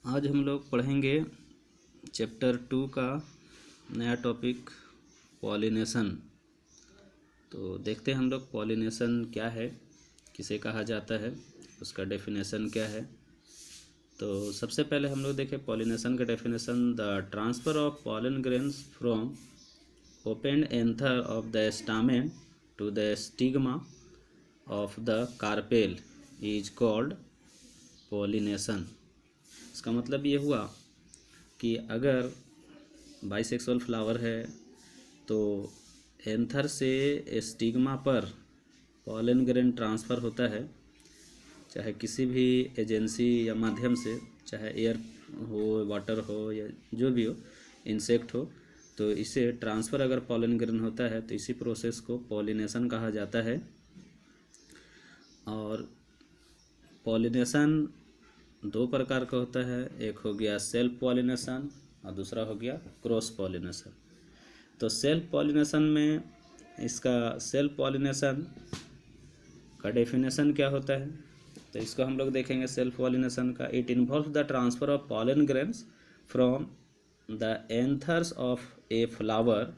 आज हम लोग पढ़ेंगे चैप्टर 2 का नया टॉपिक पॉलिनेशन। तो देखते हैं हम लोग पॉलिनेशन क्या है, किसे कहा जाता है, उसका डेफिनेशन क्या है। तो सबसे पहले हम लोग देखें पॉलिनेशन का definition. The transfer of pollen grains from opened anther of the stamen to the stigma of the carpel is called pollination. इसका मतलब ये हुआ कि अगर बाइसेक्सुअल फ्लावर है तो एंथर से स्टिग्मा पर पॉलन ग्रेन ट्रांसफ़र होता है, चाहे किसी भी एजेंसी या माध्यम से, चाहे एयर हो, वाटर हो या जो भी हो, इंसेक्ट हो, तो इसे ट्रांसफ़र अगर पॉलन ग्रेन होता है तो इसी प्रोसेस को पॉलिनेशन कहा जाता है। और पॉलिनेशन दो प्रकार का होता है, एक हो गया सेल्फ पॉलिनेशन और दूसरा हो गया क्रॉस पॉलिनेशन। तो सेल्फ पॉलिनेशन में इसका सेल्फ पॉलिनेशन का डेफिनेशन क्या होता है, तो इसको हम लोग देखेंगे। सेल्फ पॉलिनेशन का, it involves the transfer of pollen grains from the anthers of a flower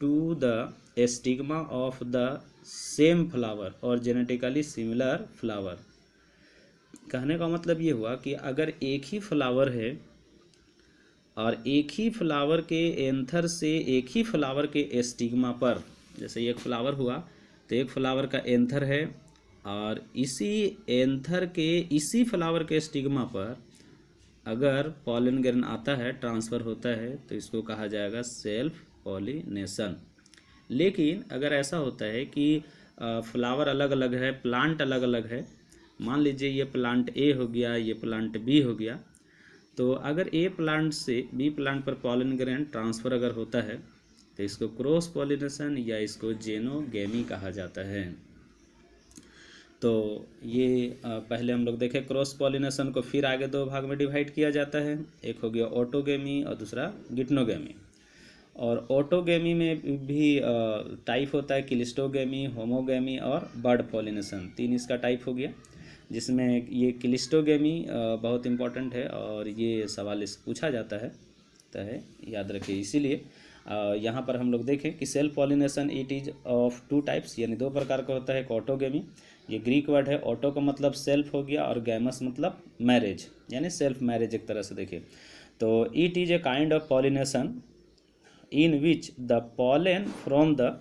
to the stigma of the same flower और जेनेटिकली सिमिलर फ्लावर। कहने का मतलब ये हुआ कि अगर एक ही फ्लावर है और एक ही फ्लावर के एंथर से एक ही फ्लावर के स्टिग्मा पर, जैसे एक फ्लावर हुआ तो एक फ्लावर का एंथर है और इसी एंथर के इसी फ्लावर के स्टिग्मा पर अगर पॉलन ग्रेन आता है, ट्रांसफ़र होता है, तो इसको कहा जाएगा सेल्फ पॉलिनेशन। लेकिन अगर ऐसा होता है कि फ्लावर अलग अलग है, प्लांट अलग अलग है, मान लीजिए ये प्लांट ए हो गया, ये प्लांट बी हो गया, तो अगर ए प्लांट से बी प्लांट पर पॉलन ग्रेन ट्रांसफ़र अगर होता है तो इसको क्रॉस पॉलिनेशन या इसको जेनोगेमी कहा जाता है। तो ये पहले हम लोग देखें क्रॉस पॉलिनेशन को, फिर आगे दो भाग में डिवाइड किया जाता है। एक हो गया ऑटोगेमी और दूसरा गिटनोगेमी। और ऑटोगेमी में भी टाइप होता है, क्लिस्टोगेमी, होमोगेमी और बर्ड पॉलिनेशन, तीन इसका टाइप हो गया, जिसमें ये क्लिस्टोगेमी बहुत इम्पॉर्टेंट है और ये सवाल इस पूछा जाता है, याद रखिए। इसीलिए यहाँ पर हम लोग देखें कि self pollination it is of two types, यानी दो प्रकार का होता है। एक ऑटोगेमी, ये ग्रीक वर्ड है, ऑटो का मतलब सेल्फ हो गया और गैमस मतलब मैरिज, यानी सेल्फ मैरिज एक तरह से देखिए। तो it is a kind of pollination in which the pollen from the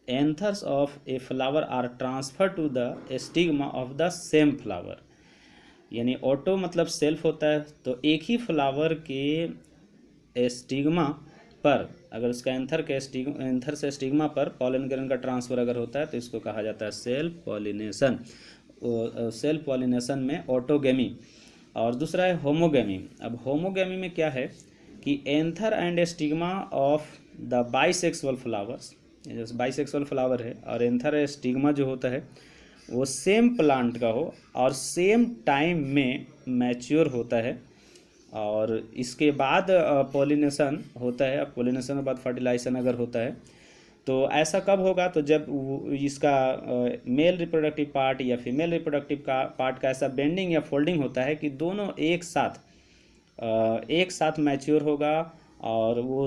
anthers of a flower are transferred to the stigma of the same flower। यानी ऑटो मतलब सेल्फ होता है, तो एक ही फ्लावर के स्टिग्मा पर अगर उसका एंथर से स्टिग्मा पर पॉलन ग्रेन का ट्रांसफ़र अगर होता है तो इसको कहा जाता है सेल्फ पॉलिनेशन। सेल्फ पॉलिनेशन में ऑटोगेमी। और दूसरा है होमोगेमी। अब होमोगेमी में क्या है कि anther and stigma of the bisexual flowers, जैसे बाइसेक्सुअल फ्लावर है और एंथर स्टिग्मा जो होता है वो सेम प्लांट का हो और सेम टाइम में मैच्योर होता है, और इसके बाद पॉलिनेशन होता है। पॉलिनेशन के बाद फर्टिलाइजेशन अगर होता है तो ऐसा कब होगा, तो जब इसका मेल रिप्रोडक्टिव पार्ट या फीमेल रिप्रोडक्टिव पार्ट का ऐसा बेंडिंग या फोल्डिंग होता है कि दोनों एक साथ मैच्योर होगा और वो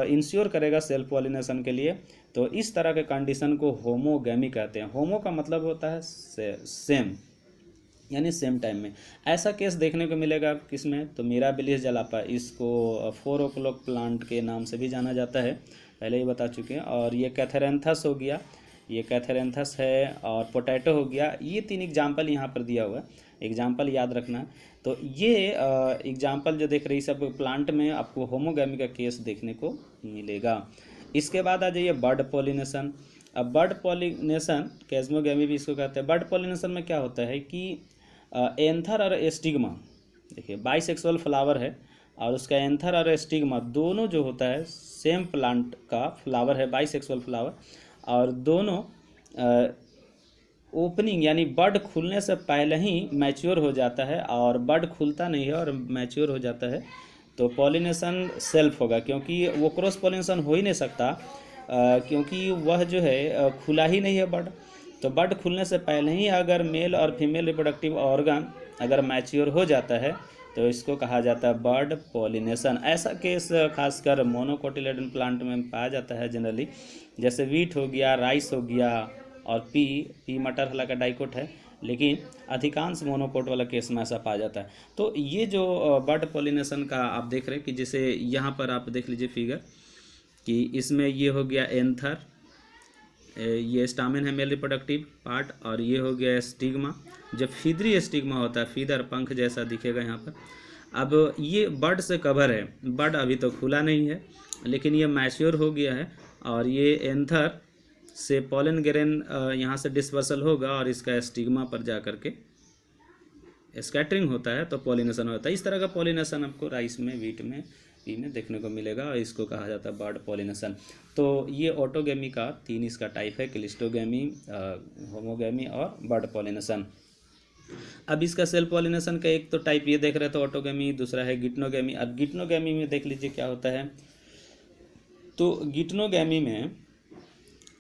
इंश्योर करेगा सेल्फ पॉलिनेशन के लिए। तो इस तरह के कंडीशन को होमोगेमी कहते हैं। होमो का मतलब होता है सेम, यानी सेम टाइम में। ऐसा केस देखने को मिलेगा किसमें, तो मिराबिलिस जलापा, इसको 4 o'clock प्लांट के नाम से भी जाना जाता है, पहले ही बता चुके हैं। और ये कैथेरेंथस हो गया, ये कैथेरेंथस है, और पोटैटो हो गया। ये 3 एग्जाम्पल यहाँ पर दिया हुआ है, एग्जाम्पल याद रखना। तो ये एग्जाम्पल जो देख रही सब प्लांट में आपको होमोगेमी का केस देखने को मिलेगा। इसके बाद आ जाइए बर्ड पॉलिनेशन। अब बर्ड पॉलिनेशन, कैस्मोगेमी भी इसको कहते हैं। बर्ड पॉलिनेशन में क्या होता है कि एंथर और स्टिग्मा, देखिए बाइसेक्सुअल फ्लावर है और उसका एंथर और स्टिग्मा दोनों जो होता है सेम प्लांट का फ्लावर है, बाइसेक्सुअल फ्लावर, और दोनों ओपनिंग यानी बड खुलने से पहले ही मैच्योर हो जाता है, और बड खुलता नहीं है और मैच्योर हो जाता है, तो पॉलिनेशन सेल्फ होगा, क्योंकि वो क्रॉस पॉलिनेशन हो ही नहीं सकता, क्योंकि वह जो है खुला ही नहीं है बड। तो बड खुलने से पहले ही अगर मेल और फीमेल रिप्रोडक्टिव ऑर्गन अगर मैच्योर हो जाता है तो इसको कहा जाता है बर्ड पॉलिनेशन। ऐसा केस खासकर मोनोकोटिलेडन प्लांट में पाया जाता है जनरली, जैसे वीट हो गया, राइस हो गया और पी मटर हालांकि डाइकोट है, लेकिन अधिकांश मोनोकोट वाला केस में ऐसा पाया जाता है। तो ये जो बर्ड पॉलिनेशन का आप देख रहे हैं कि जैसे यहाँ पर आप देख लीजिए फिगर कि इसमें ये हो गया एंथर, ये स्टामेन है मेल रिप्रोडक्टिव पार्ट, और ये हो गया स्टिग्मा। जब फीदरी स्टिग्मा होता है, फीदर पंख जैसा दिखेगा यहाँ पर। अब ये बर्ड से कवर है, बर्ड अभी तो खुला नहीं है, लेकिन ये मैच्योर हो गया है, और ये एंथर से पॉलन ग्रेन यहाँ से डिस्पर्सल होगा और इसका स्टिग्मा पर जा करके स्कैटरिंग होता है, तो पॉलिनेशन होता है। इस तरह का पॉलिनेशन आपको राइस में, वीट में, पी में देखने को मिलेगा, और इसको कहा जाता है बर्ड पॉलिनेशन। तो ये ऑटोगेमी का 3 इसका टाइप है, क्लिस्टोगेमी, होमोगेमी और बर्ड पॉलिनेशन। अब इसका सेल पॉलिनेशन का एक तो टाइप ये देख रहे थे ऑटोगेमी, दूसरा है गिटनोगेमी। अब गिटनोगेमी में देख लीजिए क्या होता है। तो गिटनोगेमी में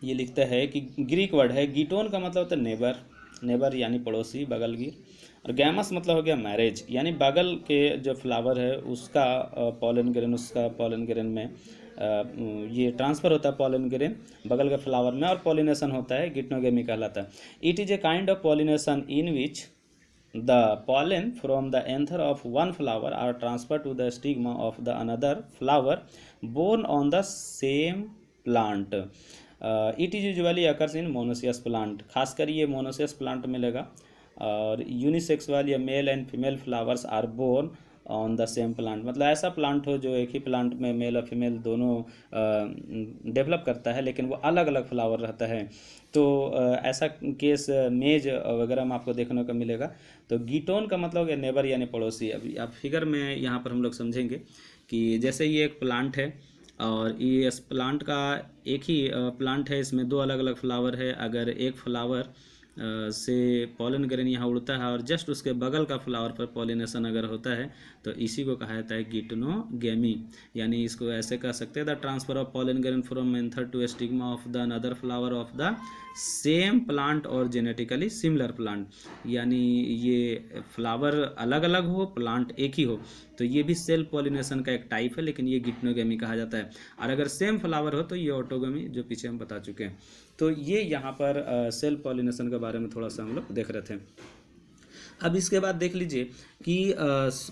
ये लिखता है कि ग्रीक वर्ड है, गिटोन का मतलब होता है नेबर, नेबर यानी पड़ोसी, बगलगीर, और गैमस मतलब हो गया मैरिज, यानी बगल के जो फ्लावर है उसका पॉलन ग्रेन, उसका पॉलन ग्रेन में ये ट्रांसफ़र होता है पॉलन ग्रेन बगल के फ्लावर में, और पॉलिनेशन होता है, गिटनोगेमी कहलाता है। It is a kind of pollination in which the pollen from the anther of one flower are transferred to the stigma of the another flower born on the same plant. It is usually occurs in monoecious plant, खासकर ये monoecious plant मिलेगा, और unisexual या male and female flowers are borne on the same plant, मतलब ऐसा plant हो जो एक ही प्लांट में मेल और फीमेल दोनों डेवलप करता है, लेकिन वो अलग अलग फ्लावर रहता है। तो ऐसा केस मेज वगैरह में आपको देखने को मिलेगा। तो गिटोन का मतलब है नेबर यानी पड़ोसी। अभी आप फिगर में यहाँ पर हम लोग समझेंगे कि जैसे ये एक प्लांट है, और ये इस प्लांट का एक ही प्लांट है, इसमें 2 अलग अलग फ्लावर है। अगर एक फ्लावर से पॉलन ग्रेन यहाँ उड़ता है और जस्ट उसके बगल का फ्लावर पर पॉलिनेशन अगर होता है, तो इसी को कहा जाता है गिटनोगेमी। यानी इसको ऐसे कह सकते हैं, the transfer of pollen grain from anther to stigma of the another flower of the same plant और जेनेटिकली सिमिलर प्लांट। यानी ये फ्लावर अलग अलग हो, प्लांट एक ही हो, तो ये भी सेल्फ पॉलिनेशन का एक टाइप है, लेकिन ये गिटनोगेमी कहा जाता है। और अगर सेम फ्लावर हो तो ये ऑटोगेमी, जो पीछे हम बता चुके हैं। तो ये यहाँ पर सेल्फ पॉलिनेशन के बारे में थोड़ा सा हम लोग देख रहे थे। अब इसके बाद देख लीजिए कि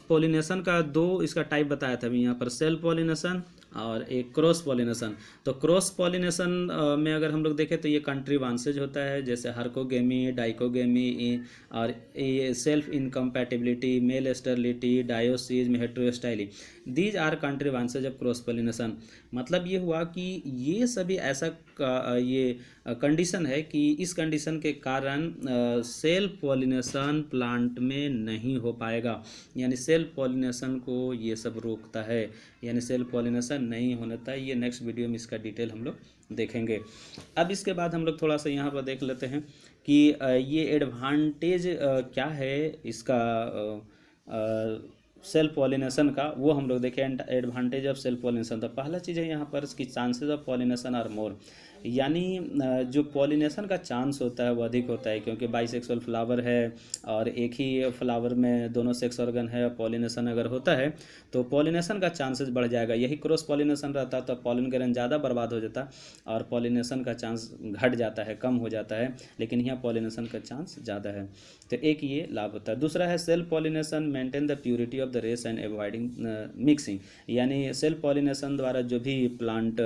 पॉलिनेशन का 2 इसका टाइप बताया था अभी यहाँ पर, सेल्फ पॉलिनेशन और एक क्रॉस पॉलिनेशन। तो क्रॉस पॉलिनेशन में अगर हम लोग देखें तो ये कंट्रीवांसेज होता है, जैसे हर्कोगेमी, डाइकोगेमी, और ये self incompatibility, male sterility, dioecy, heterostyly, these are contrivances of cross pollination. मतलब ये हुआ कि ये सभी ऐसा ये कंडीशन है कि इस कंडीशन के कारण सेल्फ पॉलिनेशन प्लांट में नहीं हो पाएगा, यानी सेल्फ पॉलिनेशन को ये सब रोकता है, यानी सेल्फ पॉलिनेशन नहीं होने था। ये नेक्स्ट वीडियो में इसका डिटेल हम लोग देखेंगे। अब इसके बाद हम लोग थोड़ा सा यहाँ पर देख लेते हैं कि ये एडवांटेज क्या है इसका सेल्फ पॉलिनेशन का, वो हम लोग देखें। एडवांटेज ऑफ सेल्फ पॉलिनेशन, तो पहला चीज़ है यहाँ पर इसकी chances of pollination are more, यानी जो पॉलिनेशन का चांस होता है वो अधिक होता है, क्योंकि बाइसेक्सुअल फ्लावर है और एक ही फ्लावर में दोनों सेक्स ऑर्गन है, पॉलिनेशन अगर होता है तो पॉलिनेशन का चांसेस बढ़ जाएगा। यही क्रॉस पॉलिनेशन रहता तो पॉलन ग्रेन ज़्यादा बर्बाद हो जाता और पॉलिनेशन का चांस घट जाता है, कम हो जाता है, लेकिन यहाँ पॉलिनेशन का चांस ज़्यादा है। तो एक ये लाभ होता है। दूसरा है self pollination maintain the purity of the race and avoiding mixing, यानी सेल्फ पॉलिनेशन द्वारा जो भी प्लांट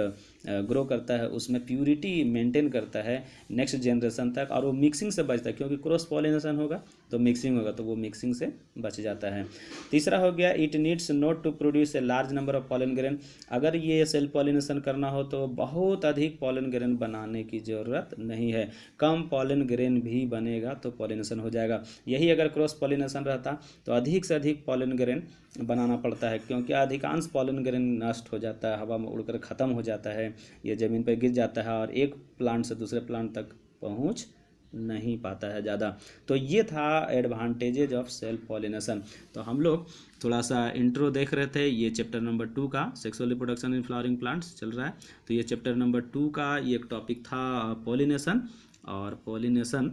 ग्रो करता है उसमें प्यूरिटी मेंटेन करता है नेक्स्ट जनरेशन तक, और वो मिक्सिंग से बचता है, क्योंकि क्रॉस पॉलिनेशन होगा तो मिक्सिंग होगा, तो वो मिक्सिंग से बच जाता है। तीसरा हो गया it needs not to produce a large number of pollen grain, अगर ये सेल्फ पॉलिनेशन करना हो तो बहुत अधिक पॉलन ग्रेन बनाने की ज़रूरत नहीं है, कम पॉलन ग्रेन भी बनेगा तो पॉलिनेशन हो जाएगा। यही अगर क्रॉस पॉलिनेशन रहता तो अधिक से अधिक पॉलन ग्रेन बनाना पड़ता है, क्योंकि अधिकांश पॉलन ग्रेन नष्ट हो जाता है, हवा में उड़कर ख़त्म हो जाता है, ये ज़मीन पर गिर जाता है और एक प्लांट से दूसरे प्लांट तक पहुंच नहीं पाता है ज़्यादा। तो ये था एडवांटेजेज ऑफ सेल्फ पॉलिनेशन। तो हम लोग थोड़ा सा इंट्रो देख रहे थे, ये चैप्टर नंबर 2 का sexual reproduction in flowering plants चल रहा है, तो ये चैप्टर नंबर 2 का ये एक टॉपिक था पॉलिनेशन। और पॉलिनेशन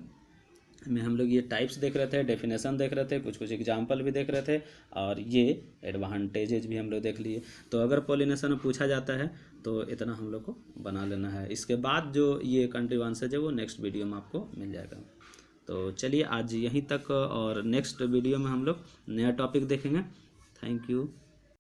में हम लोग ये टाइप्स देख रहे थे, डेफिनेशन देख रहे थे, कुछ कुछ एग्जाम्पल भी देख रहे थे, और ये एडवांटेजेज भी हम लोग देख लिए। तो अगर पॉलिनेशन में पूछा जाता है तो इतना हम लोग को बना लेना है। इसके बाद जो ये कंट्री आंसर है वो नेक्स्ट वीडियो में आपको मिल जाएगा। तो चलिए आज यहीं तक, और नेक्स्ट वीडियो में हम लोग नया टॉपिक देखेंगे। Thank you.